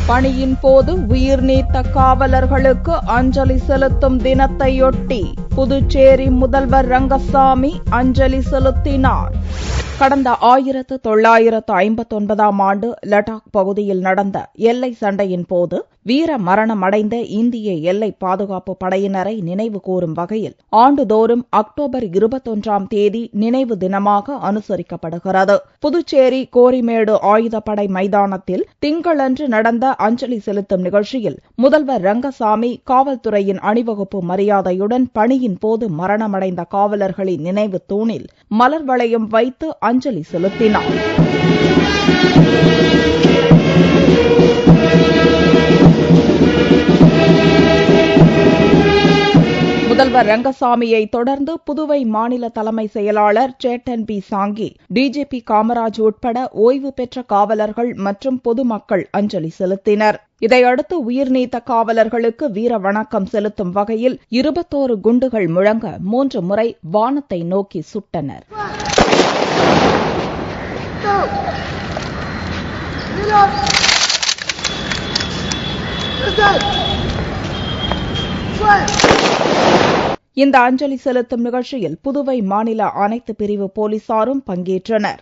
பணியின் போது உயிர் நீத்த காவலர்களுக்கு அஞ்சலி செலுத்தும் தினத்தையொட்டி புதுச்சேரி முதல்வர் ரங்கசாமி அஞ்சலி செலுத்தினார். கடந்த 1959ஆம் ஆண்டு லடாக் பகுதியில் நடந்த எல்லை சண்டையின் போது வீர மரணமடைந்த இந்திய எல்லை பாதுகாப்பு படையினரை நினைவு கூறும் வகையில் ஆண்டுதோறும் அக்டோபர் 21ஆம் தேதி நினைவு தினமாக அனுசரிக்கப்படுகிறது. புதுச்சேரி கோரிமேடு ஆயுதப்படை மைதானத்தில் திங்களன்று நடந்த அஞ்சலி செலுத்தும் நிகழ்ச்சியில் முதல்வர் ரங்கசாமி காவல்துறையின் அணிவகுப்பு மரியாதையுடன் பணியின் போது மரணமடைந்த காவலர்களின் நினைவு தூணில் மலர் வளையம் வைத்து அஞ்சலி செலுத்தினார். முதல்வர் ரங்கசாமியை தொடர்ந்து புதுவை மாநில தலைமை செயலாளர் சேட்டன் பி சாங்கி, டிஜிபி காமராஜ் உட்பட ஓய்வு பெற்ற காவலர்கள் மற்றும் பொதுமக்கள் அஞ்சலி செலுத்தினர். இதையடுத்து உயிர் நீத்த காவலர்களுக்கு வீர வணக்கம் செலுத்தும் வகையில் 21 குண்டுகள் முழங்க 3 முறை வானத்தை நோக்கி சுட்டனர். இந்த அஞ்சலி செலுத்தும் நிகழ்ச்சியில் புதுவை மாநில அனைத்து பிரிவு போலீசாரும் பங்கேற்றனர்.